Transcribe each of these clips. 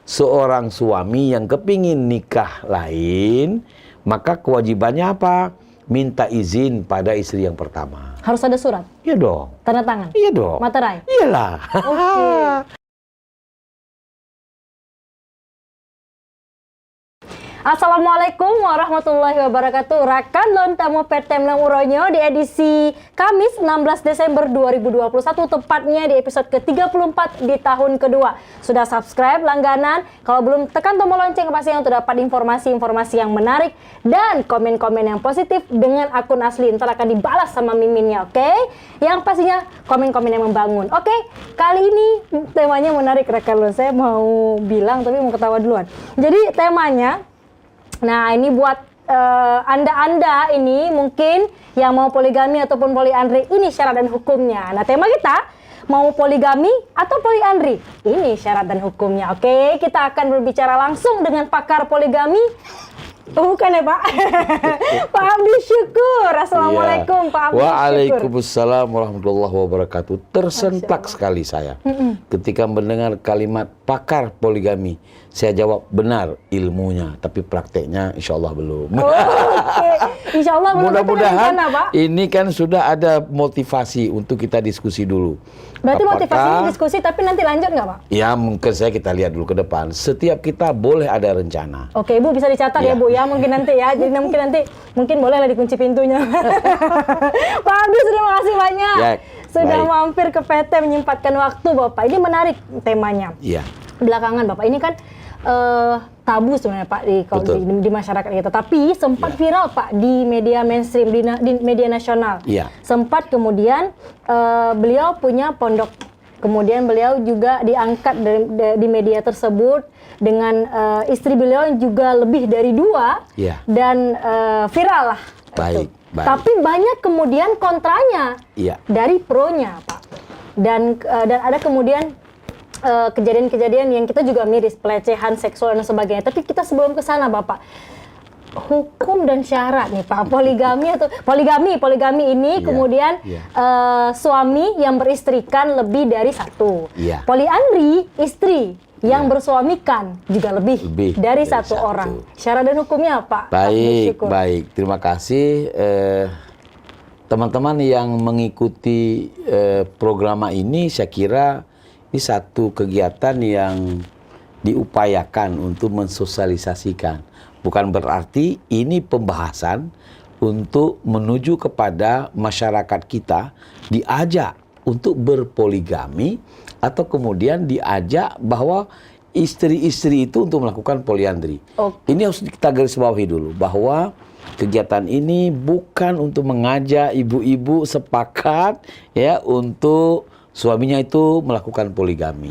seorang suami yang kepingin nikah lain, maka kewajibannya apa? Minta izin pada istri yang pertama. Harus ada surat? Iya dong. Tanda tangan? Iya dong. Materai? Iyalah. Oke. Assalamualaikum warahmatullahi wabarakatuh. Rakan Lontamo Petem Uronyo di edisi Kamis 16 Desember 2021, tepatnya di episode ke-34 di tahun kedua. Sudah subscribe, langganan? Kalau belum, tekan tombol lonceng pastinya untuk dapat informasi-informasi yang menarik dan komen-komen yang positif dengan akun asli. Ntar akan dibalas sama miminnya, oke? Yang pastinya komen-komen yang membangun. Oke, kali ini temanya menarik rekan Lon. Saya mau bilang tapi mau ketawa duluan. Jadi temanya, nah ini buat Anda-Anda ini mungkin yang mau poligami ataupun poliandri, ini syarat dan hukumnya. Nah, tema kita, mau poligami atau poliandri? Ini syarat dan hukumnya. Oke, kita akan berbicara langsung dengan pakar poligami. Bukan ya Pak? Pak Abdi Syukur. Assalamualaikum Pak Abdi Syukur. Waalaikumsalam warahmatullahi wabarakatuh. Tersentak sekali saya ketika mendengar kalimat pakar poligami. Saya jawab benar ilmunya, tapi prakteknya insya Allah belum. Oke. Insya Allah belum. Mudah-mudahan Pak? Ini kan sudah ada motivasi untuk kita diskusi dulu. Berarti motivasinya diskusi, tapi nanti lanjut nggak Pak? Ya mungkin kita lihat dulu ke depan. Setiap kita boleh ada rencana. Oke Ibu, bisa dicatat ya Bu ya, mungkin nanti ya. Jadi mungkin boleh lah dikunci pintunya. Pak Abdi, terima kasih banyak. Ya, sudah mampir ke PT menyempatkan waktu Bapak. Ini menarik temanya. Iya. Belakangan Bapak ini kan tabu sebenarnya Pak di masyarakat kita, tapi sempat viral Pak di media mainstream, di media nasional. Sempat kemudian beliau punya pondok, kemudian beliau juga diangkat di media tersebut dengan istri beliau yang juga lebih dari 2 dan viral lah. Baik. Tapi banyak kemudian kontranya dari pronya Pak, dan ada kemudian kejadian-kejadian yang kita juga miris, pelecehan seksual dan sebagainya. Tapi kita sebelum ke sana Bapak, hukum dan syarat nih Pak, poligami atau poligami ini kemudian suami yang beristrikan lebih dari 1. Poliandri, istri yang bersuamikan juga lebih dari 1 orang. Syarat dan hukumnya Pak? Baik. Terima kasih teman-teman yang mengikuti program ini. Saya kira ini satu kegiatan yang diupayakan untuk mensosialisasikan. Bukan berarti ini pembahasan untuk menuju kepada masyarakat kita diajak untuk berpoligami atau kemudian diajak bahwa istri-istri itu untuk melakukan poliandri. Ini harus kita garis bawahi dulu bahwa kegiatan ini bukan untuk mengajak ibu-ibu sepakat ya untuk suaminya itu melakukan poligami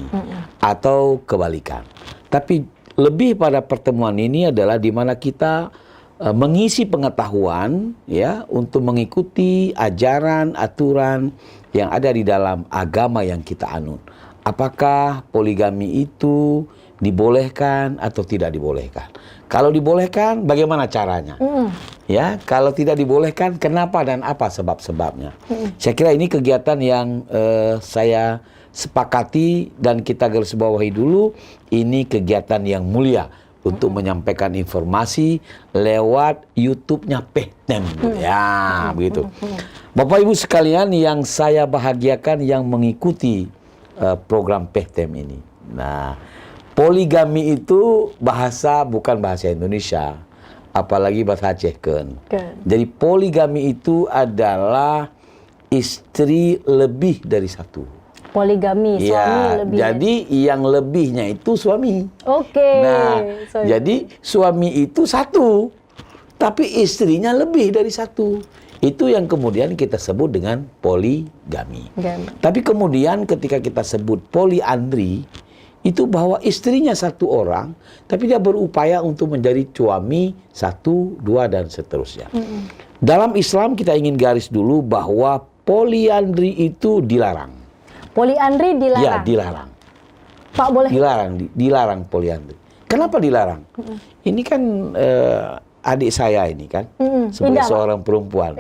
atau kebalikan. Tapi lebih pada pertemuan ini adalah di mana kita mengisi pengetahuan ya untuk mengikuti ajaran, aturan yang ada di dalam agama yang kita anut. Apakah poligami itu dibolehkan atau tidak dibolehkan? Kalau dibolehkan, bagaimana caranya? Ya, kalau tidak dibolehkan, kenapa dan apa sebab-sebabnya? Saya kira ini kegiatan yang saya sepakati dan kita garis bawahi dulu. Ini kegiatan yang mulia untuk menyampaikan informasi lewat YouTube-nya Pehtem. Ya, begitu. Bapak Ibu sekalian yang saya bahagiakan yang mengikuti program Pehtem ini. Nah, poligami itu bukan bahasa Indonesia, apalagi bahasa Aceh kan. Jadi poligami itu adalah istri lebih dari 1. Poligami, suami lebih. Jadi yang lebihnya itu suami. Nah, jadi suami itu 1, tapi istrinya lebih dari 1. Itu yang kemudian kita sebut dengan poligami. Tapi kemudian ketika kita sebut poliandri, itu bahwa istrinya 1 orang, tapi dia berupaya untuk menjadi suami 1, 2, dan seterusnya. Dalam Islam kita ingin garis dulu bahwa poliandri itu dilarang. Poliandri dilarang? Ya, dilarang. Pak, boleh? Dilarang poliandri. Kenapa dilarang? Ini kan adik saya ini kan, sebagai seorang perempuan.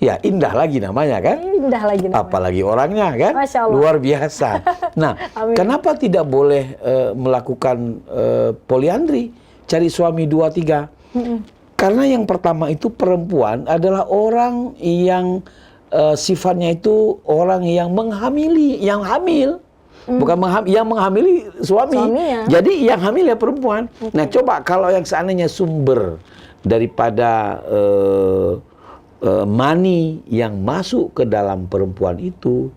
ya indah lagi namanya kan. Indah lagi namanya. Apalagi orangnya kan, Masya Allah. luar biasa. Nah, Amin. kenapa tidak boleh melakukan poliandri, cari suami 2-3? Karena yang pertama itu perempuan adalah orang yang sifatnya itu orang yang menghamili, yang hamil. Bukan yang menghamili suami. Suaminya. Jadi yang hamil ya perempuan. Nah, coba kalau yang seandainya sumber daripada mani yang masuk ke dalam perempuan itu,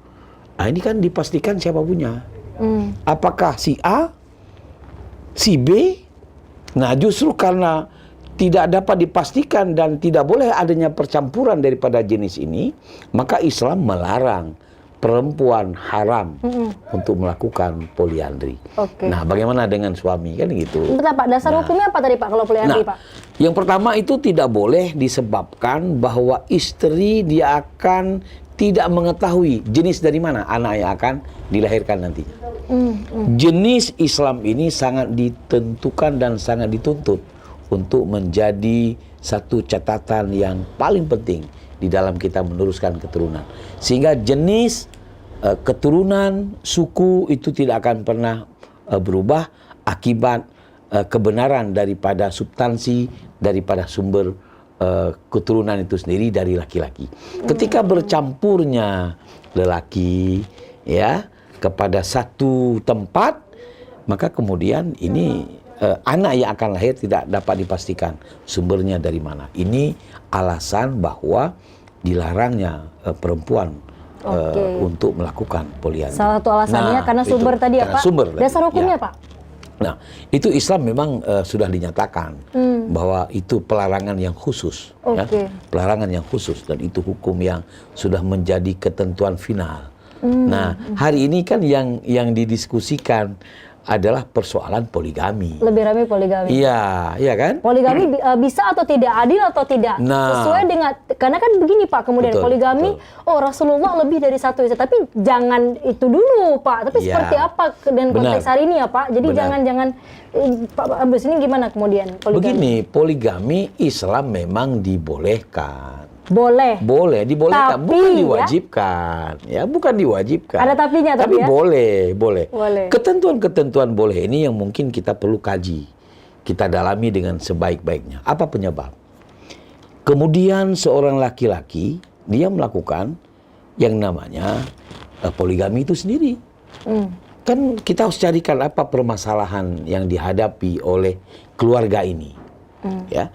nah ini kan dipastikan siapa punya. Apakah si A, si B? Nah, justru karena tidak dapat dipastikan dan tidak boleh adanya percampuran daripada jenis ini, maka Islam melarang perempuan haram untuk melakukan poliandri. Oke. Nah, bagaimana dengan suami kan gitu? Bentar Pak, dasar hukumnya apa tadi Pak kalau poliandri Pak? Yang pertama itu tidak boleh disebabkan bahwa istri dia akan tidak mengetahui jenis dari mana anak yang akan dilahirkan nantinya. Jenis Islam ini sangat ditentukan dan sangat dituntut untuk menjadi satu catatan yang paling penting di dalam kita meneruskan keturunan. Sehingga jenis keturunan, suku itu tidak akan pernah berubah akibat kebenaran daripada substansi, daripada sumber keturunan itu sendiri dari laki-laki. Ketika bercampurnya lelaki ya kepada satu tempat, maka kemudian ini anak yang akan lahir tidak dapat dipastikan sumbernya dari mana. Ini alasan bahwa dilarangnya perempuan untuk melakukan poliandri. Salah satu alasannya karena sumber tadi ya karena Pak. Sumber Dasar tadi, hukumnya ya. Pak? Nah, itu Islam memang sudah dinyatakan bahwa itu pelarangan yang khusus, ya, pelarangan yang khusus, dan itu hukum yang sudah menjadi ketentuan final. Nah, hari ini kan yang didiskusikan adalah persoalan poligami. Lebih ramai poligami. Iya, iya kan? Poligami bisa atau tidak, adil atau tidak, Nah. sesuai dengan, karena kan begini Pak, kemudian Betul, poligami, oh Rasulullah lebih dari satu istri, tapi jangan itu dulu Pak, tapi Ya. seperti apa dan konteks Benar. hari ini ya Pak, jadi Benar. jangan Pak Abdus ini gimana kemudian poligami? Begini, poligami Islam memang dibolehkan. Boleh. Boleh, dibolehkan, Tapi, bukan ya. diwajibkan. Ya, bukan diwajibkan. Ada tapinya Tapi tapi ya? boleh. Boleh. Ketentuan-ketentuan boleh ini yang mungkin kita perlu kaji. Kita dalami dengan sebaik-baiknya. Apa penyebab? Kemudian seorang laki-laki, dia melakukan yang namanya poligami itu sendiri. Kan kita harus carikan apa permasalahan yang dihadapi oleh keluarga ini. Ya.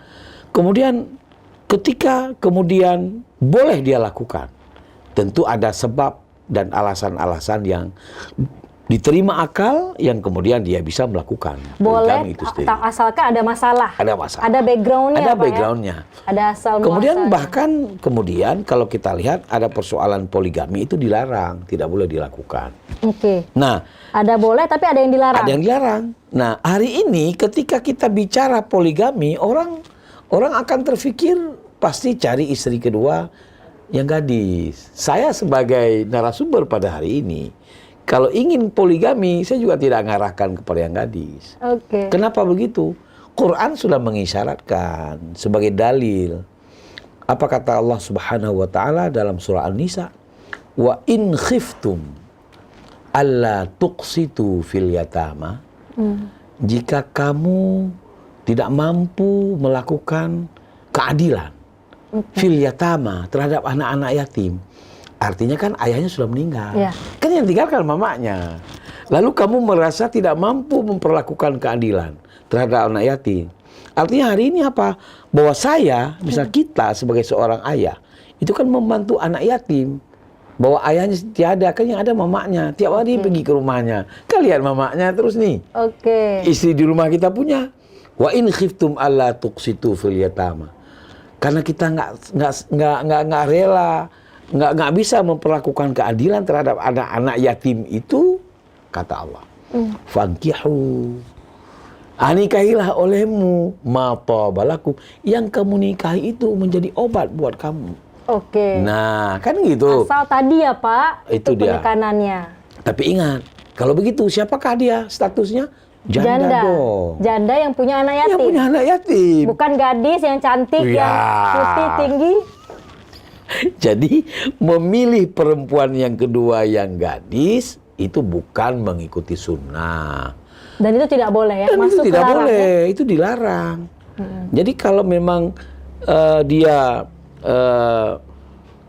Kemudian ketika kemudian boleh dia lakukan, tentu ada sebab dan alasan-alasan yang diterima akal yang kemudian dia bisa melakukan poligami Boleh, itu sendiri. asalkan ada masalah. Ada masalah. Ada backgroundnya Ada Pak, backgroundnya. ya? Ada asal Kemudian muasalnya. bahkan kemudian kalau kita lihat ada persoalan poligami itu dilarang, tidak boleh dilakukan. Oke. Nah, Ada boleh tapi ada yang dilarang. ada yang dilarang. Nah, hari ini ketika kita bicara poligami, orang akan terfikir pasti cari istri kedua yang gadis. Saya sebagai narasumber pada hari ini, kalau ingin poligami, saya juga tidak mengarahkan kepada yang gadis. Oke. Kenapa begitu? Quran sudah mengisyaratkan sebagai dalil. Apa kata Allah Subhanahu wa taala dalam surah An-Nisa? Wa in khiftum alla tuqsitu fil yatama. Jika kamu tidak mampu melakukan keadilan fil yatama terhadap anak-anak yatim. Artinya kan ayahnya sudah meninggal. Ya. Kan yang tinggalkan mamanya. Lalu kamu merasa tidak mampu memperlakukan keadilan terhadap anak yatim. Artinya hari ini apa? Bahwa saya, misal kita sebagai seorang ayah, itu kan membantu anak yatim. Bahwa ayahnya tiada, kan yang ada mamanya. Tiap hari pergi ke rumahnya. Kan lihat mamanya terus nih. Oke. Istri di rumah kita punya. Wa in khiftum alla tuqsitu fil yatama. Karena kita nggak rela, nggak bisa memperlakukan keadilan terhadap anak-anak yatim itu, kata Allah. Fankihu. Nikahilah olehmu ma tabalakum, yang kamu nikahi itu menjadi obat buat kamu. Oke. Nah, kan gitu. Asal tadi ya Pak, Itu dia. penekanannya. Tapi ingat, kalau begitu siapakah dia statusnya? Janda dong. Janda yang punya anak yatim. Yang punya anak yatim. Bukan gadis yang cantik, Ya. yang putih, tinggi. Jadi memilih perempuan yang kedua yang gadis itu bukan mengikuti sunnah. Dan itu tidak boleh ya? Dan Masuk itu tidak larang, boleh, ya? itu dilarang. Jadi kalau memang dia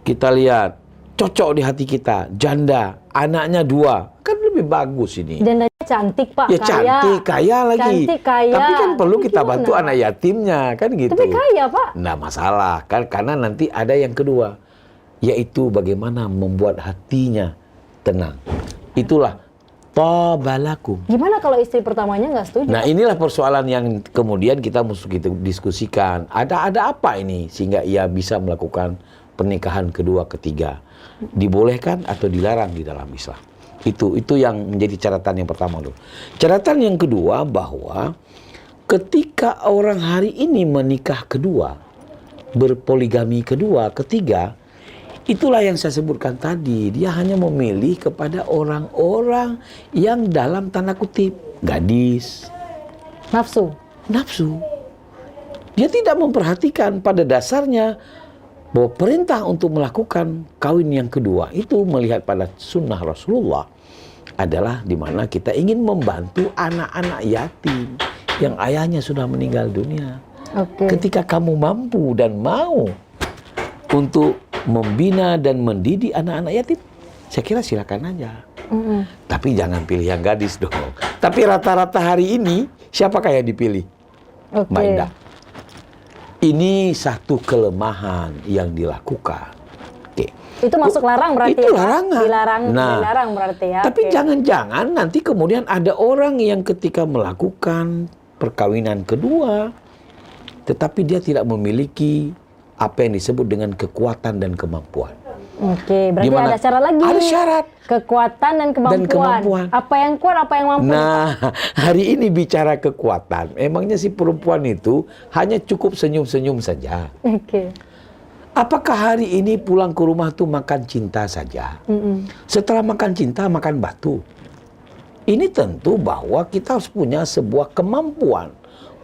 kita lihat cocok di hati kita, janda, anaknya 2, kan lebih bagus ini. Dan dia cantik Pak, Ya kaya. cantik, kaya lagi. Cantik, kaya. Tapi kan perlu Tapi kita gimana? bantu anak yatimnya, kan gitu. Tapi kaya Pak. Nggak masalah, kan karena nanti ada yang kedua, yaitu bagaimana membuat hatinya tenang. Itulah tabalakum. Gimana kalau istri pertamanya nggak setuju? Nah inilah persoalan yang kemudian kita mesti kita diskusikan. Ada apa ini sehingga ia bisa melakukan pernikahan kedua, ketiga? Dibolehkan atau dilarang di dalam Islam? Itu yang menjadi catatan yang pertama dulu. Catatan yang kedua bahwa ketika orang hari ini menikah kedua, berpoligami kedua, ketiga, itulah yang saya sebutkan tadi. Dia hanya memilih kepada orang-orang yang dalam tanda kutip gadis, Nafsu. Dia tidak memperhatikan pada dasarnya bahwa perintah untuk melakukan kawin yang kedua itu melihat pada sunnah Rasulullah adalah di mana kita ingin membantu anak-anak yatim yang ayahnya sudah meninggal dunia. Oke. Ketika kamu mampu dan mau untuk membina dan mendidik anak-anak yatim, saya kira silakan aja. Tapi jangan pilih yang gadis dong. Tapi rata-rata hari ini siapakah yang dipilih? Oke. Mbak Indah. Ini satu kelemahan yang dilakukan. Oke. Itu masuk larang berarti Itu ya, Pak? larangan. Dilarang berarti ya. Tapi Oke. jangan-jangan nanti kemudian ada orang yang ketika melakukan perkawinan kedua, tetapi dia tidak memiliki apa yang disebut dengan kekuatan dan kemampuan. Oke, berarti Di mana? ada syarat lagi. Ada syarat. Kekuatan dan kemampuan. Apa yang kuat, apa yang mampu? Nah, hari ini bicara kekuatan. Emangnya si perempuan itu hanya cukup senyum-senyum saja. Oke. Apakah hari ini pulang ke rumah tuh makan cinta saja? Setelah makan cinta, makan batu. Ini tentu bahwa kita harus punya sebuah kemampuan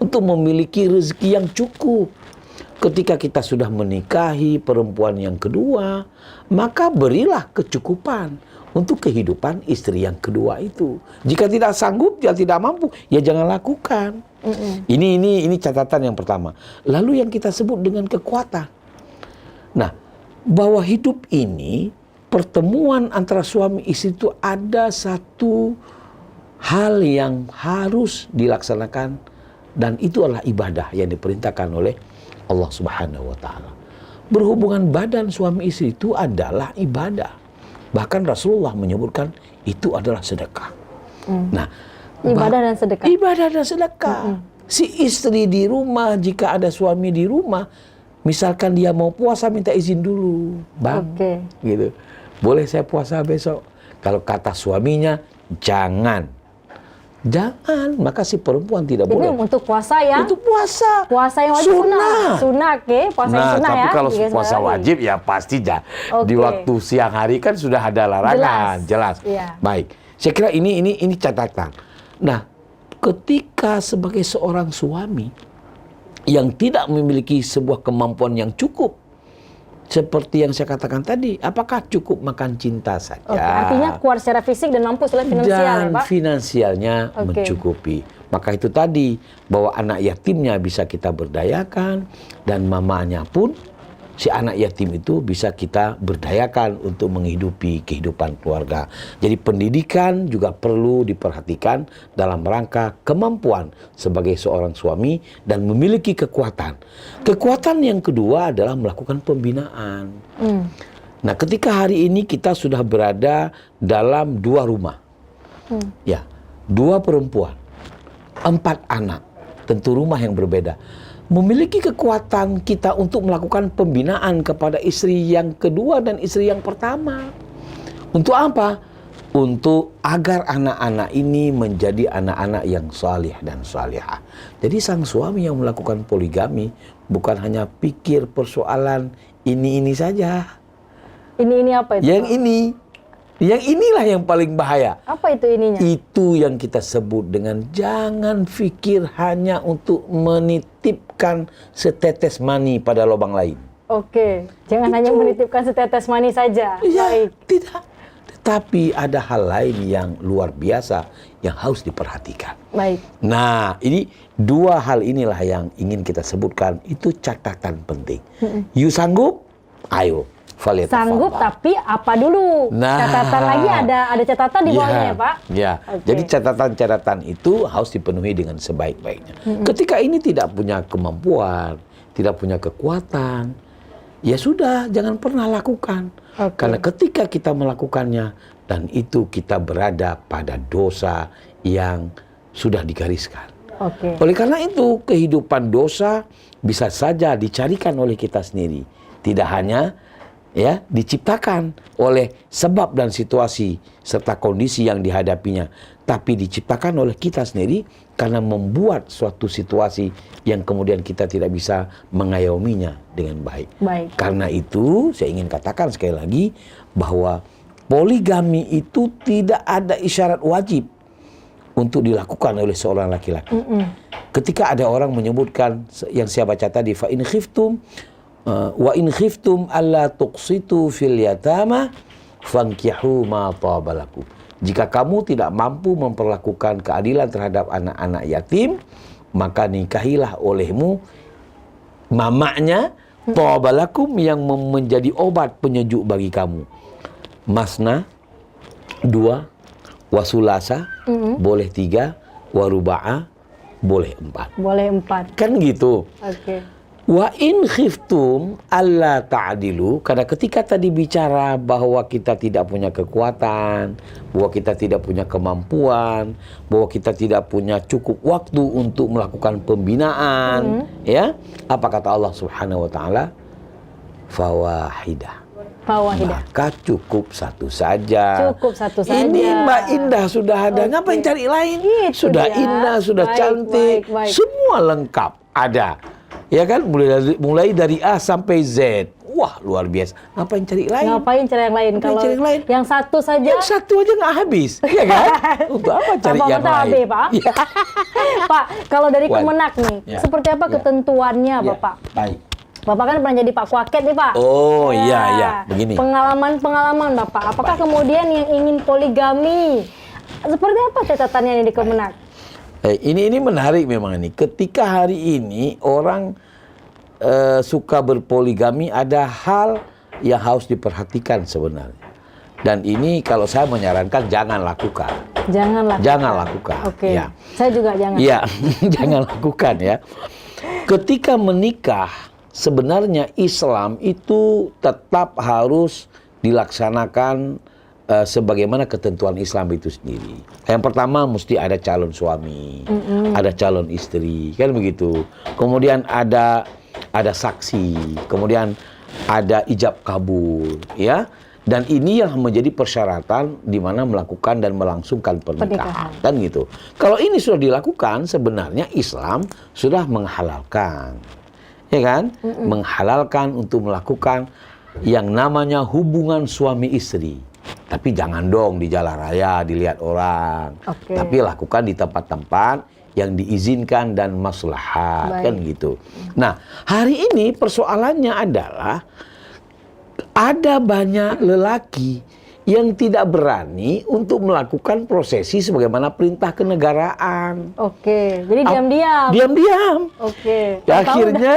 untuk memiliki rezeki yang cukup. Ketika kita sudah menikahi perempuan yang kedua, maka berilah kecukupan untuk kehidupan istri yang kedua itu. Jika tidak sanggup, jika tidak mampu, ya jangan lakukan. Ini catatan yang pertama. Lalu yang kita sebut dengan kekuatan. Nah, bahwa hidup ini, pertemuan antara suami istri itu ada satu hal yang harus dilaksanakan, dan itu adalah ibadah yang diperintahkan oleh Allah Subhanahu wa Ta'ala. Berhubungan badan suami istri itu adalah ibadah. Bahkan Rasulullah menyebutkan itu adalah sedekah. Nah, Ibadah dan sedekah. Ibadah dan sedekah. Si istri di rumah, jika ada suami di rumah, misalkan dia mau puasa, minta izin dulu, Bang. Oke. Gitu. Boleh saya puasa besok? Kalau kata suaminya, jangan. Jangan, maka si perempuan tidak Ini boleh. untuk puasa ya? Untuk puasa. Puasa yang wajib sunnah, oke? Puasa yang sunnah tapi ya? kalau Tiga puasa sekali. wajib ya pasti di Oke. waktu siang hari kan sudah ada larangan, jelas. Iya. Baik, saya kira ini catatan. Nah, ketika sebagai seorang suami yang tidak memiliki sebuah kemampuan yang cukup, seperti yang saya katakan tadi, apakah cukup makan cinta saja? Oke, artinya kuat secara fisik dan mampu secara finansial ya, Dan Pak? finansialnya Oke. mencukupi. Maka itu tadi, bahwa anak yatimnya bisa kita berdayakan, dan mamanya pun, si anak yatim itu bisa kita berdayakan untuk menghidupi kehidupan keluarga. Jadi pendidikan juga perlu diperhatikan dalam rangka kemampuan sebagai seorang suami dan memiliki kekuatan. Kekuatan yang kedua adalah melakukan pembinaan. Nah, ketika hari ini kita sudah berada dalam 2 rumah. Ya, 2 perempuan, 4 anak, tentu rumah yang berbeda. Memiliki kekuatan kita untuk melakukan pembinaan kepada istri yang kedua dan istri yang pertama. Untuk apa? Untuk agar anak-anak ini menjadi anak-anak yang salih dan salihah. Jadi sang suami yang melakukan poligami bukan hanya pikir persoalan ini saja. Ini apa itu? Yang inilah yang paling bahaya. Apa itu ininya? Itu yang kita sebut dengan jangan pikir hanya untuk menitipkan setetes mani pada lubang lain. Oke, jangan hanya menitipkan setetes manis saja. Ya, Baik. tidak. Tetapi ada hal lain yang luar biasa yang harus diperhatikan. Baik. Nah, ini dua hal inilah yang ingin kita sebutkan. Itu catatan penting. You sanggup? Ayo. Sanggup, tapi apa dulu? Nah. Catatan lagi ada catatan di bawahnya ya, Pak? Ya, Oke. jadi catatan-catatan itu harus dipenuhi dengan sebaik-baiknya. Ketika ini tidak punya kemampuan, tidak punya kekuatan, ya sudah, jangan pernah lakukan. Oke. Karena ketika kita melakukannya, dan itu kita berada pada dosa yang sudah digariskan. Oke. Oleh karena itu, kehidupan dosa bisa saja dicarikan oleh kita sendiri. Tidak hanya ya diciptakan oleh sebab dan situasi serta kondisi yang dihadapinya, tapi diciptakan oleh kita sendiri karena membuat suatu situasi yang kemudian kita tidak bisa mengayominya dengan baik. Baik. Karena itu saya ingin katakan sekali lagi bahwa poligami itu tidak ada isyarat wajib untuk dilakukan oleh seorang laki-laki. Ketika ada orang menyebutkan yang saya baca tadi, fa in khiftum wa in khiftum alla tuqsitu fil yatama fankihu ma tabalakum. Jika kamu tidak mampu memperlakukan keadilan terhadap anak-anak yatim, maka nikahilah olehmu mamaknya tabalakum yang menjadi obat penyejuk bagi kamu. Masna 2, wasulasa boleh 3, waruba'a boleh 4. Boleh 4. Kan gitu. Oke. Wa in khiftum alla ta'dilu, karena ketika tadi bicara bahwa kita tidak punya kekuatan, bahwa kita tidak punya kemampuan, bahwa kita tidak punya cukup waktu untuk melakukan pembinaan, ya, apa kata Allah Subhanahu wa taala? Fawahidah. Fawahidah. Maka cukup satu saja. Cukup satu saja. Ini Mbak Indah sudah ada. Oke. Ngapain cari lain? Itu Sudah dia. indah, sudah Baik, cantik, baik. semua lengkap ada. Ya kan, mulai dari A sampai Z. Wah, luar biasa. Ngapain cari lain? Ngapain cari yang lain? Ngapain Kalau cari yang lain? yang satu saja. Yang satu aja nggak habis, ya kan? Untuk apa cari Tambah yang mata lain? AB, Pak. Ya. Pak, kalau dari Wan. Kemenak nih, Ya. seperti apa Ya. ketentuannya, Ya, Bapak? baik. Bapak kan pernah jadi Pak Kuaket nih, Pak. Oh, iya. Begini. Pengalaman Bapak. Apakah kemudian yang ingin poligami, seperti apa catatannya nih di Kemenak? Ini menarik memang ini. Ketika hari ini orang suka berpoligami, ada hal yang harus diperhatikan sebenarnya. Dan ini kalau saya menyarankan jangan lakukan. Janganlah. Jangan lakukan. Oke. Ya. Saya juga jangan. Iya, jangan lakukan ya. Ketika menikah, sebenarnya Islam itu tetap harus dilaksanakan sebagaimana ketentuan Islam itu sendiri. Yang pertama mesti ada calon suami, ada calon istri, kan begitu. Kemudian ada saksi, kemudian ada ijab kabul, ya. Dan ini yang menjadi persyaratan di mana melakukan dan melangsungkan pernikahan, kan gitu. Kalau ini sudah dilakukan, sebenarnya Islam sudah menghalalkan, ya kan? Menghalalkan untuk melakukan yang namanya hubungan suami istri. Tapi jangan dong di jalan raya dilihat orang. Oke. Tapi lakukan di tempat-tempat yang diizinkan dan maslahat, kan gitu. Nah, hari ini persoalannya adalah ada banyak lelaki yang tidak berani untuk melakukan prosesi sebagaimana perintah kenegaraan. Oke. Jadi diam-diam. Diam-diam. Oke. Ya, akhirnya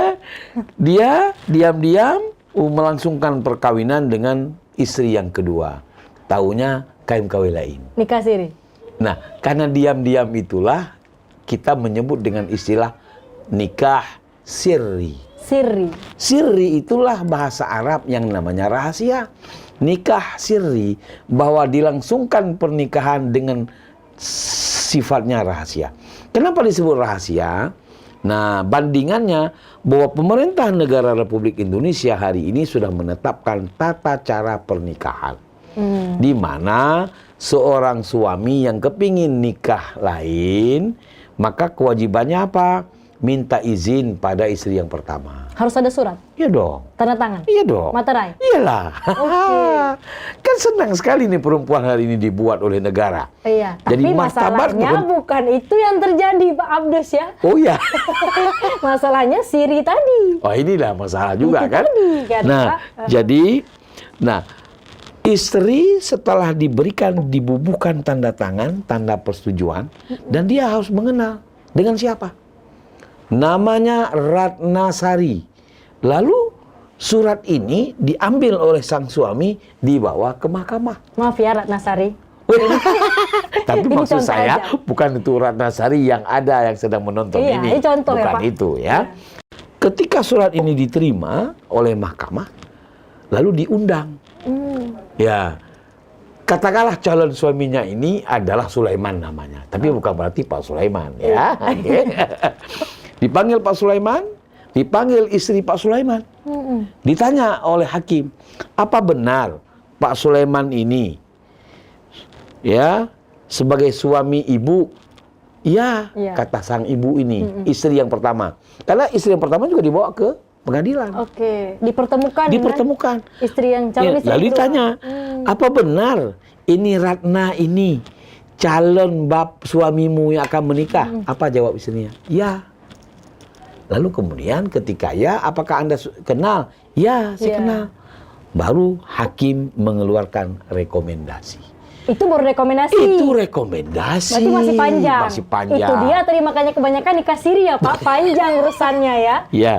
dia diam-diam melangsungkan perkawinan dengan istri yang kedua. Taunya KMKW lain. Nikah siri. Nah, karena diam-diam itulah kita menyebut dengan istilah nikah sirri. Siri. Sirri itulah bahasa Arab yang namanya rahasia. Nikah sirri, bahwa dilangsungkan pernikahan dengan sifatnya rahasia. Kenapa disebut rahasia? Nah, bandingannya bahwa pemerintah negara Republik Indonesia hari ini sudah menetapkan tata cara pernikahan. Di mana seorang suami yang kepingin nikah lain, maka kewajibannya apa? minta izin pada istri yang pertama. Harus ada surat, Iya dong. tanda tangan, Iya dong. materai. Iyalah. Kan senang sekali nih perempuan hari ini dibuat oleh negara. Iya, Jadi tapi martabat masalahnya bukan itu yang terjadi, Pak Abdus ya. Oh ya. Masalahnya Siri tadi. Oh inilah masalah juga Itu kan. tadi, kan, Nah, Pak. jadi istri setelah dibubuhkan tanda tangan, tanda persetujuan, dan dia harus mengenal dengan siapa. Namanya Ratnasari. Lalu surat ini diambil oleh sang suami, dibawa ke mahkamah. Maaf ya Ratnasari. Tapi Ini maksud contoh saya aja. bukan itu Ratnasari yang ada yang sedang menonton Iya, ini. ini contoh ya, Bukan Pak. itu ya. Ketika surat ini diterima oleh mahkamah, lalu diundang. Ya, katakanlah calon suaminya ini adalah Sulaiman namanya. Tapi bukan berarti Pak Sulaiman ya. Dipanggil Pak Sulaiman, dipanggil istri Pak Sulaiman. Ditanya oleh hakim, apa benar Pak Sulaiman ini ya sebagai suami ibu? Ya, Iya. kata sang ibu ini, istri yang pertama. Karena istri yang pertama juga dibawa ke pengadilan. Oke, dipertemukan. Dipertemukan. Dengan istri yang calon Ya, istri lalu kedua. ditanya, apa benar ini Ratna ini calon suamimu yang akan menikah? Apa jawab istrinya? Ya. Lalu kemudian ketika ya, apakah Anda kenal? Ya, saya Ya. kenal. Baru hakim mengeluarkan rekomendasi. Itu baru rekomendasi. Itu rekomendasi. Berarti masih panjang. Masih panjang. Itu dia tadi makanya kebanyakan nikah siri ya Pak, panjang urusannya ya. Ya,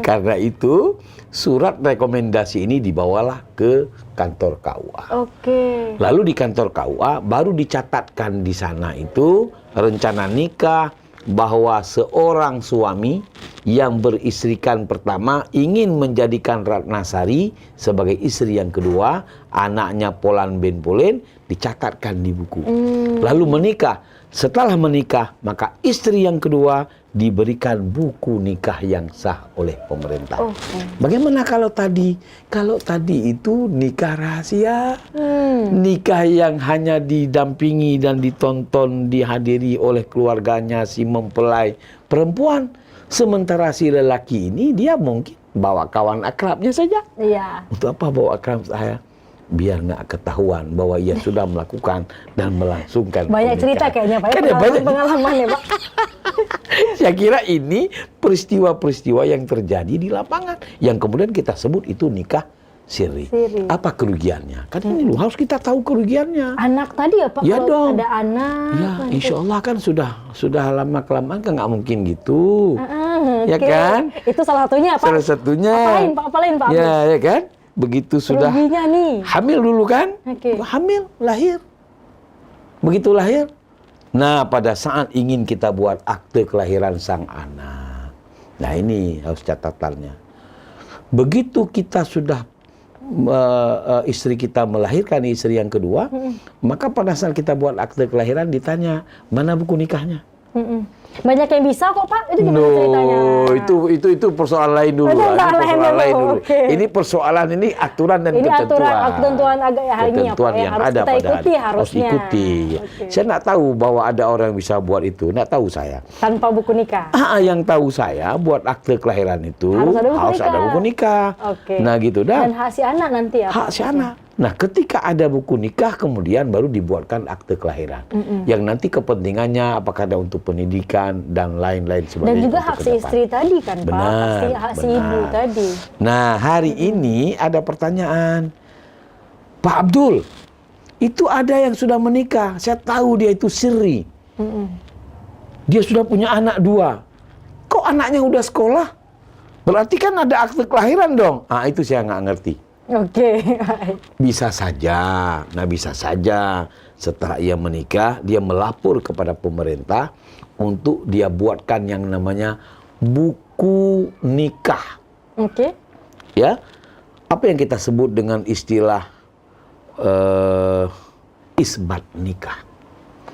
karena itu surat rekomendasi ini dibawalah ke kantor KUA. Oke. Lalu di kantor KUA baru dicatatkan di sana itu rencana nikah bahwa seorang suami yang beristrikan pertama ingin menjadikan Ratnasari sebagai istri yang kedua, anaknya Polan bin Polen dicatatkan di buku. Lalu menikah. Setelah menikah, maka istri yang kedua diberikan buku nikah yang sah oleh pemerintah. Bagaimana kalau tadi? Kalau tadi itu nikah rahasia, nikah yang hanya didampingi dan ditonton, dihadiri oleh keluarganya si mempelai perempuan. Sementara si lelaki ini dia mungkin bawa kawan akrabnya saja. Iya. Untuk apa bawa akrab saya? Biar nggak ketahuan bahwa ia sudah melakukan dan melangsungkan Banyak cerita kayaknya Pak, Kan ya, ada banyak. pengalaman ya Pak. Saya kira ini peristiwa-peristiwa yang terjadi di lapangan yang kemudian kita sebut itu nikah siri. Apa kerugiannya? Kan ini loh, harus kita tahu kerugiannya. Anak tadi ya Pak, Ya kalau dong. ada anak. Ya, nanti. insya Allah kan sudah lama kelamaan kan nggak mungkin gitu. Ya Oke. kan? Itu salah satunya Pak. Salah satunya. Apalain Pak, apalain Pak. Ya kan? Begitu sudah Ruginya nih. hamil dulu kan? Oke. Hamil, lahir. Begitu lahir. Nah, pada saat ingin kita buat akte kelahiran sang anak. Nah, ini harus catatannya. Begitu kita sudah istri kita melahirkan istri yang kedua, maka pada saat kita buat akte kelahiran ditanya, mana buku nikahnya? Banyak yang bisa kok Pak, itu gimana ceritanya? itu persoalan lain dulu. Itu Ini persoalan persoalan lain dulu. oke. Ini persoalan ini aturan dan Ini ketentuan. ketentuan agak ya, ini ya, Ketentuan Pak, yang harus ada kita pada ikuti harus harusnya. ikuti. Oke. Saya nak tahu bahwa ada orang yang bisa buat itu, nak tahu saya. Tanpa buku nikah. Yang tahu saya buat akte kelahiran itu Harus ada buku nikah. Oke. Oke. Nah gitu dah. Dan hak si anak nanti ya Hak Pak. si anak. Nah, ketika ada buku nikah, kemudian baru dibuatkan akte kelahiran. Yang nanti kepentingannya apakah ada untuk pendidikan dan lain-lain sebagainya. Dan juga untuk hak ke si depan. istri tadi kan Pak, Benar, hak si ibu benar. tadi. Nah, hari ini ada pertanyaan. Pak Abdul, itu ada yang sudah menikah. Saya tahu dia itu siri. Dia sudah punya anak 2. Kok anaknya udah sekolah? Berarti kan ada akte kelahiran dong. Itu saya nggak ngerti. Oke. Bisa saja. Nah, bisa saja setelah ia menikah, dia melapor kepada pemerintah untuk dia buatkan yang namanya buku nikah. Oke. Ya, apa yang kita sebut dengan istilah isbat nikah.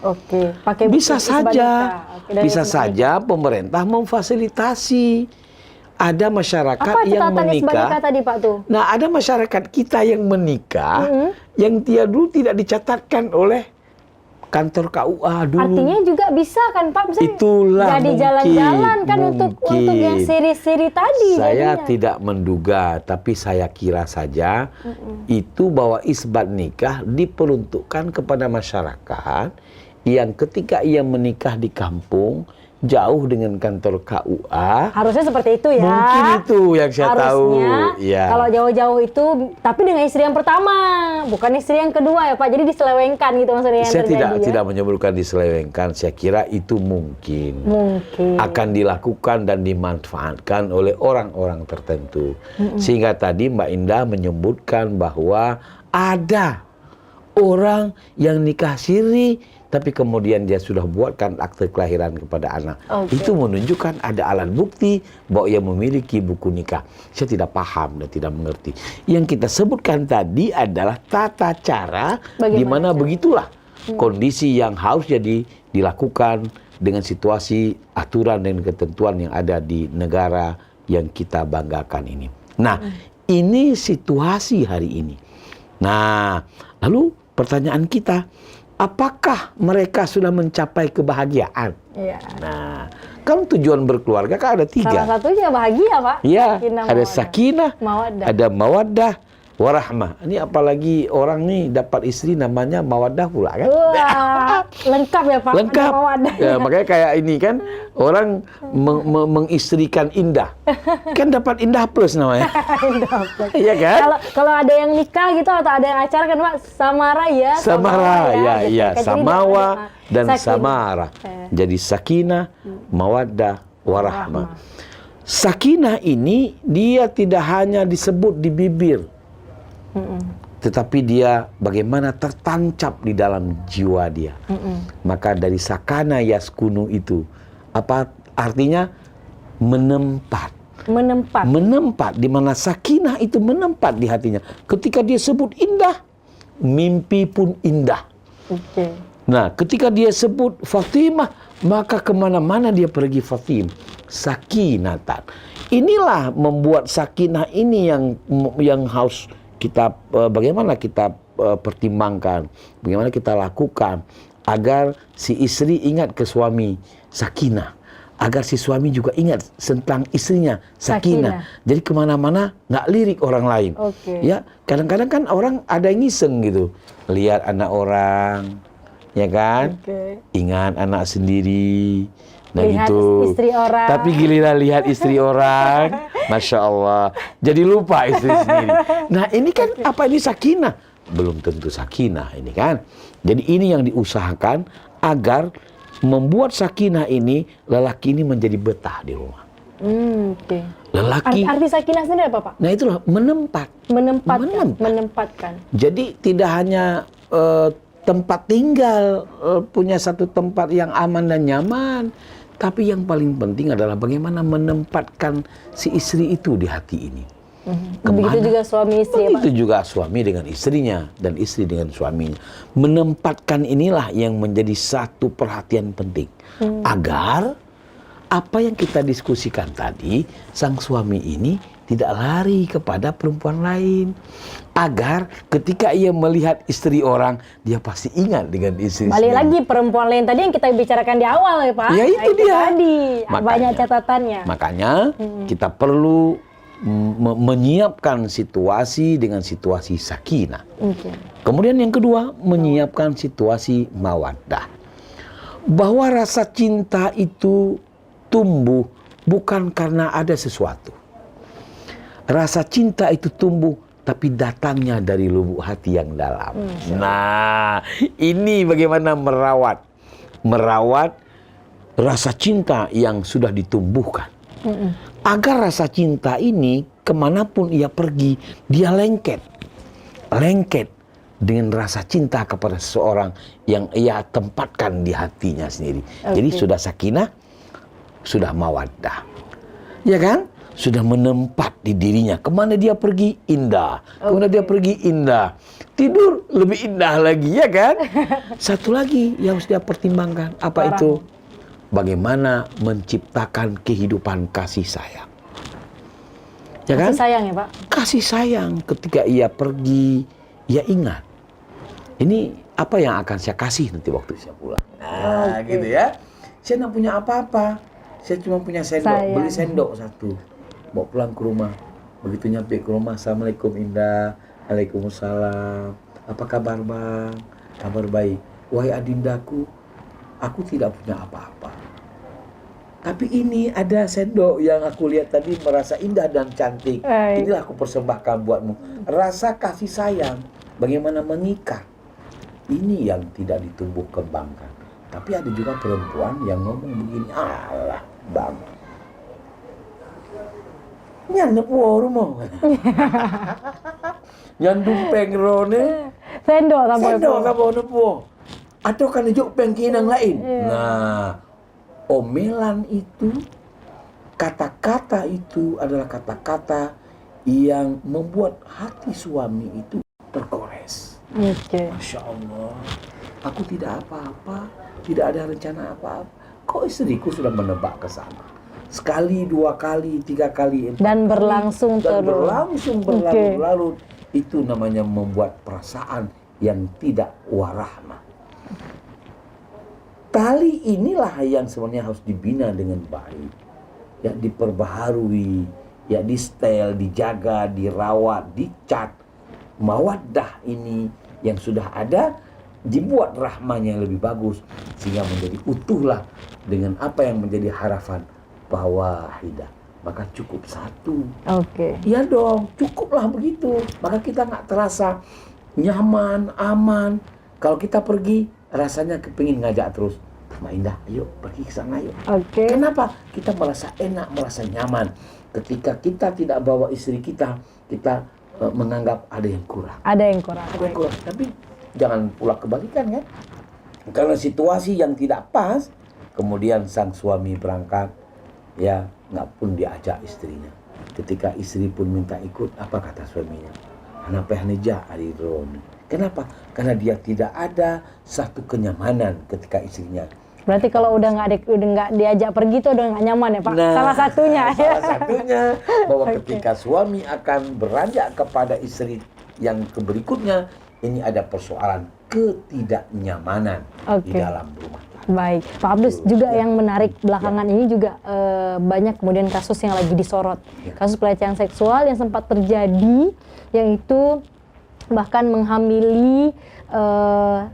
Oke. Pakai buku Bisa isbat saja, nikah. Oke, dan bisa isbat saja pemerintah memfasilitasi. Ada masyarakat Apa yang catatan isbat menikah. nikah tadi Pak tuh? Nah, ada masyarakat kita yang menikah yang dia dulu tidak dicatatkan oleh kantor KUA dulu. Artinya juga bisa kan Pak? Misalnya Itulah jadi mungkin, jalan-jalan kan untuk yang siri-siri tadi. Saya jadinya. tidak menduga, tapi saya kira saja itu bahwa isbat nikah diperuntukkan kepada masyarakat yang ketika ia menikah di kampung jauh dengan kantor KUA. Harusnya seperti itu ya. Mungkin itu yang saya tahu. Ya. Kalau jauh-jauh itu, tapi dengan istri yang pertama, bukan istri yang kedua ya Pak. Jadi diselewengkan gitu maksudnya yang Saya terjadi, tidak menyebutkan diselewengkan. Saya kira itu mungkin akan dilakukan dan dimanfaatkan oleh orang-orang tertentu. Sehingga tadi Mbak Indah menyebutkan bahwa ada orang yang nikah siri tapi kemudian dia sudah buatkan akte kelahiran kepada anak. Itu menunjukkan ada alat bukti bahwa ia memiliki buku nikah. Saya tidak paham dan tidak mengerti. Yang kita sebutkan tadi adalah tata cara di mana begitulah kondisi yang harus jadi dilakukan dengan situasi aturan dan ketentuan yang ada di negara yang kita banggakan ini. Nah, ini situasi hari ini. Nah, lalu pertanyaan kita, apakah mereka sudah mencapai kebahagiaan? Iya. Nah, kan tujuan berkeluarga kan ada 3. Salah satunya bahagia Pak. Iya, Sakinah, ada mawaddah. sakinah, Mawaddah. ada mawaddah, warahmah. Ini apalagi orang nih dapat istri namanya mawaddah pula kan? Wah, lengkap ya Pak. Lengkap. Ada mawaddah. Ya, makanya kayak ini kan orang mengistrikan Indah. Kan dapat Indah plus namanya. Iya kan? Kalau ada yang nikah gitu atau ada yang acara kan Pak, samara ya. Samara, ya, gitu. ya, Kan jadi samawa dan sakinah. samara. Jadi sakinah, mawaddah, warahmah. Sakinah ini dia tidak hanya disebut di bibir, tetapi dia bagaimana tertancap di dalam jiwa dia. Maka dari sakana yaskunu itu, apa artinya? Menempat. Menempat, di mana sakinah itu menempat di hatinya. Ketika dia sebut indah, mimpi pun indah. Nah, ketika dia sebut Fatimah, maka kemana-mana dia pergi Fatim. Sakinatan. Inilah membuat sakinah ini yang harus kita bagaimana kita pertimbangkan, bagaimana kita lakukan agar si istri ingat ke suami, sakinah. Agar si suami juga ingat tentang istrinya, sakinah. Jadi kemana-mana nggak lirik orang lain. Ya, kadang-kadang kan orang ada yang iseng gitu, lihat anak orang, ya kan? Ingat anak sendiri. Nah lihat gitu. Istri orang. Tapi giliran lihat istri orang, Masya Allah, jadi lupa istri sendiri. Nah ini kan apa ini sakinah? Belum tentu sakinah ini kan. Jadi ini yang diusahakan agar membuat sakinah ini, lelaki ini menjadi betah di rumah. Lelaki. Arti sakinah sendiri apa Pak? Nah itulah Menempatkan. Jadi tidak hanya tempat tinggal, punya satu tempat yang aman dan nyaman, tapi yang paling penting adalah bagaimana menempatkan si istri itu di hati ini. Begitu juga suami istri. Begitu juga suami dengan istrinya dan istri dengan suaminya. Menempatkan inilah yang menjadi satu perhatian penting. Agar apa yang kita diskusikan tadi, sang suami ini tidak lari kepada perempuan lain. Agar ketika ia melihat istri orang, dia pasti ingat dengan istri Balik sendiri. lagi perempuan lain tadi yang kita bicarakan di awal ya Pak. Ya itu dia. Tadi Makanya, banyak catatannya. Makanya kita perlu menyiapkan situasi dengan situasi sakinah. Kemudian yang kedua, menyiapkan situasi mawaddah. Bahwa rasa cinta itu tumbuh bukan karena ada sesuatu. Rasa cinta itu tumbuh tapi datangnya dari lubuk hati yang dalam. Nah, ini bagaimana merawat rasa cinta yang sudah ditumbuhkan. Agar rasa cinta ini kemanapun ia pergi, dia lengket dengan rasa cinta kepada seseorang yang ia tempatkan di hatinya sendiri. Jadi sudah sakinah, sudah mawaddah, ya kan? Sudah menempat di dirinya. Kemana dia pergi, indah. Kemana dia pergi, indah. Tidur lebih indah lagi, ya kan? Satu lagi yang harus dia pertimbangkan, apa itu? Bagaimana menciptakan kehidupan kasih sayang. Ya kan? Kasih sayang ya Pak? Kasih sayang ketika ia pergi, ia ingat. Ini apa yang akan saya kasih nanti waktu saya pulang. Nah, gitu ya. Saya nggak punya apa-apa. Saya cuma punya sendok. Sayang. Beli sendok satu. Bawa pulang ke rumah. Begitu nyampe ke rumah, Assalamualaikum Indah. Waalaikumsalam. Apa kabar Bang? Kabar baik. Wahai adindaku, aku tidak punya apa-apa. Tapi ini ada sendok yang aku lihat tadi merasa indah dan cantik. Inilah aku persembahkan buatmu. Rasa kasih sayang, bagaimana mengikat. Ini yang tidak ditumbuh kembangkan. Tapi ada juga perempuan yang ngomong begini, alah bang, nyandep rumah. Nyandung pengrone. Sendok Sendok nepo. Atau kan juk pengkinang lain. Nah, omelan itu, kata-kata itu adalah kata-kata yang membuat hati suami itu tergores. Masya Allah, aku tidak apa-apa, tidak ada rencana apa-apa. Kok istriku sudah menebak ke sana? Sekali, 2 kali, 3 kali, 4 Dan kali, berlangsung dan terus. berlangsung berlarut-larut. Itu namanya membuat perasaan yang tidak warahmah. Tali inilah yang sebenarnya harus dibina dengan baik, ya, diperbaharui, ya, di setel, dijaga, dirawat, dicat. Mawaddah ini yang sudah ada dibuat rahmanya lebih bagus sehingga menjadi utuhlah dengan apa yang menjadi harapan bahwa hidah. Maka cukup satu. Iya dong, cukuplah begitu. Maka kita nggak terasa nyaman, aman. Kalau kita pergi rasanya kepingin ngajak terus. Mbak Indah, ayo pergi ke sana yuk. Kenapa? Kita merasa enak, merasa nyaman. Ketika kita tidak bawa istri kita, kita menganggap ada yang kurang. Ada yang kurang. Tapi jangan pula kebalikan kan? Karena situasi yang tidak pas, kemudian sang suami berangkat, ya nggak pun diajak istrinya. Ketika istri pun minta ikut, apa kata suaminya? Anak pehneja ari drone. Kenapa? Karena dia tidak ada satu kenyamanan ketika istrinya. Berarti kalau udah nggak diajak pergi tuh udah nggak nyaman ya Pak? Nah, salah satunya. Salah satunya bahwa ketika suami akan beranjak kepada istri yang berikutnya, ini ada persoalan ketidaknyamanan di dalam rumah. Baik, Pak Abdus, juga yang menarik belakangan ini juga banyak kemudian kasus yang lagi disorot. Kasus pelecehan seksual yang sempat terjadi, yaitu bahkan menghamili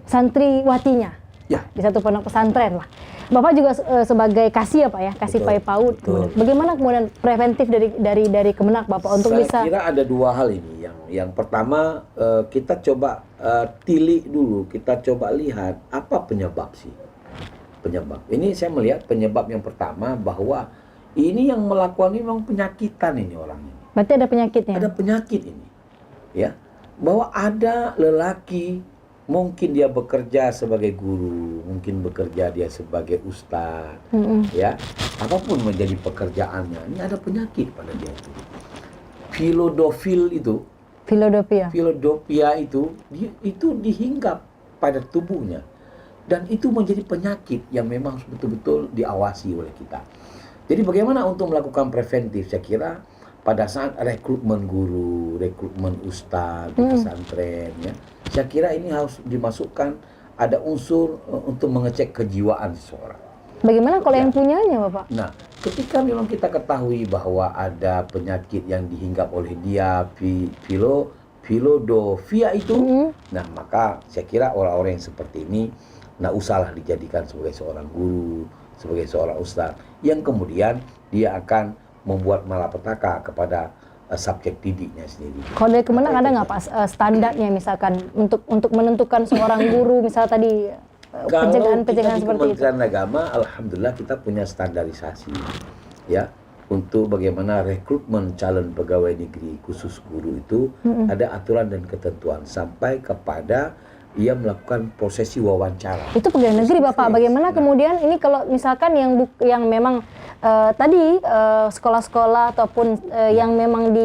santriwatinya. Di satu pondok pesantren lah. Bapak juga sebagai kasih ya Pak ya, kasih PAUD. Bagaimana kemudian preventif dari Kemenak Bapak untuk bisa? Saya kira ada 2 hal ini. Yang pertama kita coba tilik dulu, kita coba lihat apa penyebab sih. Penyebab. Ini saya melihat penyebab yang pertama bahwa ini yang melakukan ini memang penyakitan ini orang ini. Berarti ada penyakitnya. Ada penyakit ini. Ya. Bahwa ada lelaki, mungkin dia bekerja sebagai guru, mungkin bekerja dia sebagai ustaz, ya, apapun menjadi pekerjaannya, ini ada penyakit pada dia itu. Filodofia itu dihinggap pada tubuhnya, dan itu menjadi penyakit yang memang betul-betul diawasi oleh kita. Jadi bagaimana untuk melakukan preventif? Saya kira pada saat rekrutmen guru, rekrutmen ustaz di pesantren, ya, saya kira ini harus dimasukkan ada unsur untuk mengecek kejiwaan seseorang. Bagaimana kalau yang punyanya Bapak? Nah, ketika memang kita ketahui bahwa ada penyakit yang dihinggap oleh dia, filodofia itu, nah maka saya kira orang-orang yang seperti ini, nah usahlah dijadikan sebagai seorang guru, sebagai seorang ustaz, yang kemudian dia akan membuat malapetaka kepada subjek didiknya sendiri. Kalau dari Kemenak ada nggak Pak standarnya misalkan untuk menentukan seorang guru misal tadi pencegahan seperti itu? Kementerian Agama, alhamdulillah kita punya standarisasi, ya, untuk bagaimana rekrutmen calon pegawai negeri khusus guru itu ada aturan dan ketentuan sampai kepada ia melakukan prosesi wawancara. Itu pegawai negeri Bapak. Bagaimana kemudian ini kalau misalkan yang memang tadi sekolah-sekolah ataupun yang memang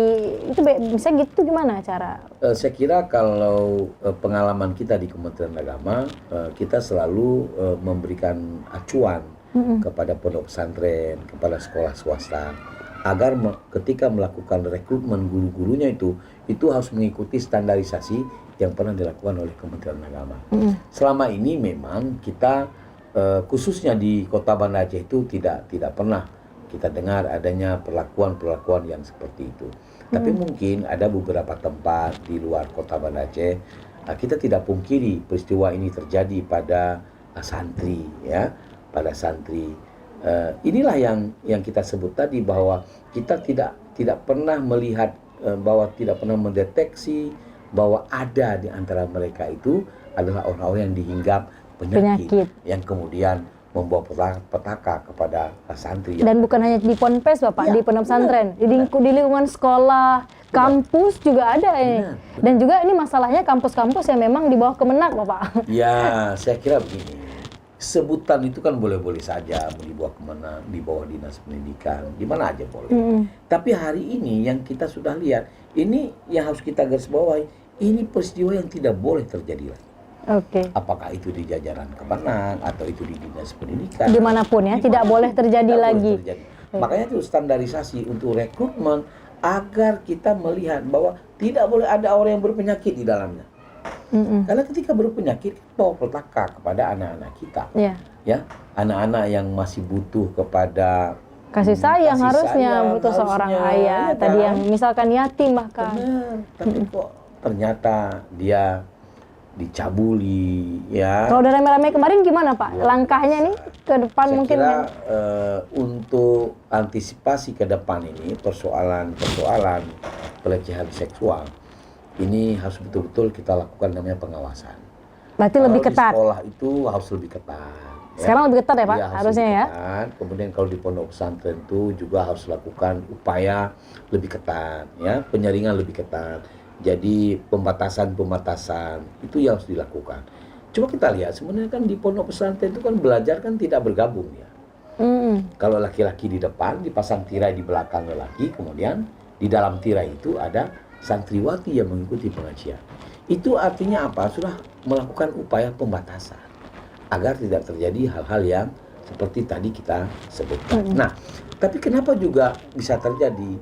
itu bisa gitu gimana cara? Saya kira kalau pengalaman kita di Kementerian Agama, kita selalu memberikan acuan kepada pondok pesantren, kepada sekolah swasta, agar ketika melakukan rekrutmen guru-gurunya itu harus mengikuti standarisasi yang pernah dilakukan oleh Kementerian Agama. Selama ini memang kita khususnya di Kota Banda Aceh itu tidak pernah kita dengar adanya perlakuan yang seperti itu. Tapi mungkin ada beberapa tempat di luar Kota Banda Aceh, kita tidak pungkiri peristiwa ini terjadi pada santri, ya, pada santri. Inilah yang kita sebut tadi, bahwa kita tidak pernah melihat, bahwa tidak pernah mendeteksi bahwa ada di antara mereka itu adalah orang-orang yang dihinggap penyakit yang kemudian membawa petaka kepada santri. Dan bukan hanya di ponpes Bapak, di pondok pesantren, di lingkungan sekolah, kampus juga ada ini. Dan juga ini masalahnya kampus-kampus yang memang di bawah Kemenak Bapak. Ya, saya kira begini. Sebutan itu kan boleh-boleh saja di bawah Kemenak, di bawah Dinas Pendidikan, di mana aja boleh. Tapi hari ini yang kita sudah lihat, ini yang harus kita garis bawahi, ini peristiwa yang tidak boleh terjadi lagi. Apakah itu di jajaran Kemenak atau itu di Dinas Pendidikan, dimanapun ya, tidak boleh terjadi lagi. Makanya itu standarisasi untuk rekrutmen, agar kita melihat bahwa tidak boleh ada orang yang berpenyakit di dalamnya. Karena ketika berpenyakit, bawa petaka kepada anak-anak kita. Ya, anak-anak yang masih butuh kepada kasih sayang, harusnya butuh seorang ayah, ya, tadi yang misalkan yatim bahkan. Benar, tapi kok ternyata dia dicabuli, ya. Kalau udah rame-rame kemarin gimana Pak? Langkahnya nih ke depan saya mungkin? Kira, untuk antisipasi ke depan ini persoalan pelecehan seksual ini harus betul-betul kita lakukan, namanya pengawasan. Berarti lebih ketat. Di sekolah itu harus lebih ketat. Sekarang lebih ketat ya Pak, harusnya ya. Kemudian kalau di pondok pesantren itu juga harus lakukan upaya lebih ketat, ya, penyaringan lebih ketat. Jadi pembatasan itu yang harus dilakukan. Coba kita lihat, sebenarnya kan di pondok pesantren itu kan belajar kan tidak bergabung, ya. Kalau laki-laki di depan, dipasang tirai di belakang lelaki, kemudian di dalam tirai itu ada santriwati yang mengikuti pengajian. Itu artinya apa? Sudah melakukan upaya pembatasan agar tidak terjadi hal-hal yang seperti tadi kita sebutkan. Nah, tapi kenapa juga bisa terjadi?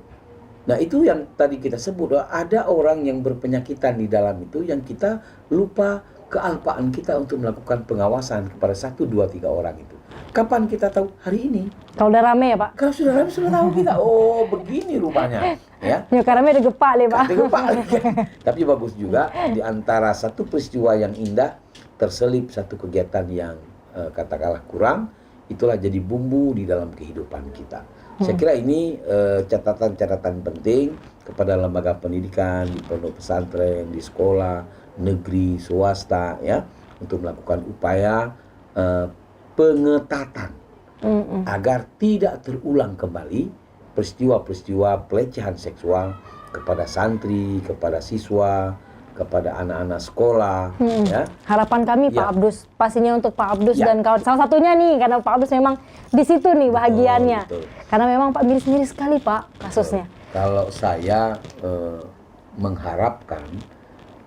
Nah, itu yang tadi kita sebut, ada orang yang berpenyakitan di dalam itu yang kita lupa kealpaan kita untuk melakukan pengawasan kepada 1, 2, 3 orang itu. Kapan kita tahu? Hari ini. Kalau udah rame ya Pak? Kalau sudah rame sudah tahu kita. Oh, begini rupanya. Ya. Ya karena ada gepak nih Pak. Ada gepak. Tapi bagus juga, di antara satu peristiwa yang indah terselip satu kegiatan yang katakanlah kurang, itulah jadi bumbu di dalam kehidupan kita. Saya kira ini catatan-catatan penting kepada lembaga pendidikan, di pondok pesantren, di sekolah, negeri, swasta, ya, untuk melakukan upaya pengetatan agar tidak terulang kembali peristiwa-peristiwa pelecehan seksual kepada santri, kepada siswa, kepada anak-anak sekolah. Ya. Harapan kami Pak Abdus, pastinya untuk Pak Abdus dan kawan. Salah satunya nih, karena Pak Abdus memang di situ nih bahagiannya. Betul. Karena memang Pak miris-miris sekali Pak kasusnya. Kalau saya mengharapkan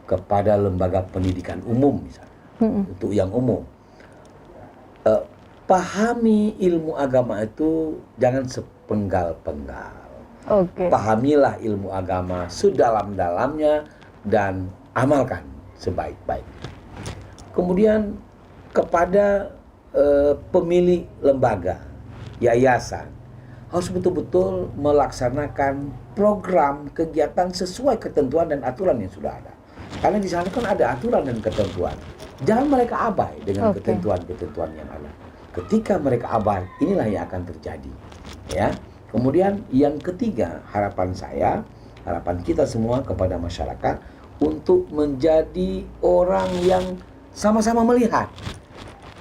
kepada lembaga pendidikan umum misalnya, untuk yang umum, pahami ilmu agama itu jangan sepenggal-penggal. Pahamilah ilmu agama sedalam-dalamnya dan amalkan sebaik-baiknya. Kemudian kepada pemilik lembaga, yayasan, harus betul-betul melaksanakan program kegiatan sesuai ketentuan dan aturan yang sudah ada. Karena di sana kan ada aturan dan ketentuan. Jangan mereka abai dengan ketentuan-ketentuan yang ada. Ketika mereka abai, inilah yang akan terjadi. Ya. Kemudian yang ketiga, harapan saya, harapan kita semua kepada masyarakat untuk menjadi orang yang sama-sama melihat,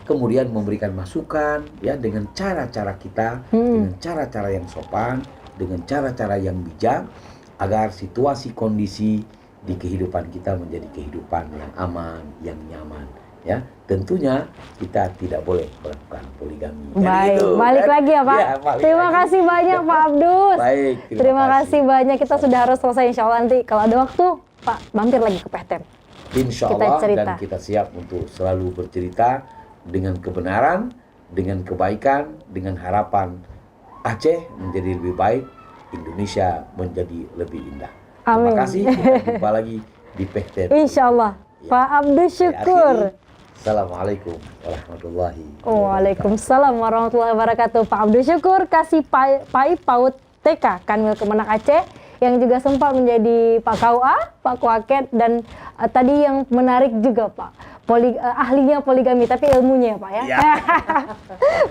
kemudian memberikan masukan, ya, dengan cara-cara kita, dengan cara-cara yang sopan, dengan cara-cara yang bijak, agar situasi kondisi di kehidupan kita menjadi kehidupan yang aman, yang nyaman. Ya, tentunya kita tidak boleh melakukan poligami. Baik, gitu, balik kan? lagi ya Pak. Terima kasih banyak Pak Abdus. Baik, terima kasih banyak. Kita sudah harus selesai, insya Allah nanti kalau ada waktu Pak mampir lagi ke PTM. Insya Allah, dan kita siap untuk selalu bercerita dengan kebenaran, dengan kebaikan, dengan harapan Aceh menjadi lebih baik, Indonesia menjadi lebih indah. Amin. Terima kasih. Kita jumpa lagi di PTM. Insya Allah. Pak Abdul Syukur. Assalamualaikum warahmatullahi wabarakatuh. Waalaikumsalam warahmatullahi wabarakatuh. Pak Abdul Syukur kasih Pai PAUD TK Kanwil Kemenak Aceh yang juga sempat menjadi Pak KUA, Pak Kuaket, dan tadi yang menarik juga Pak, ahlinya poligami tapi ilmunya ya Pak ya.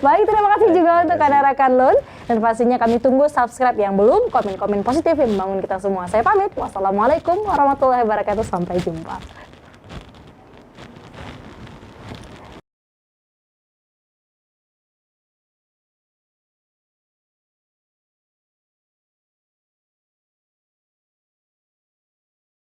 Baik, terima kasih juga untuk Rekan Lon, dan pastinya kami tunggu subscribe yang belum, komen-komen positif yang membangun kita semua. Saya pamit. Wassalamualaikum warahmatullahi wabarakatuh. Sampai jumpa.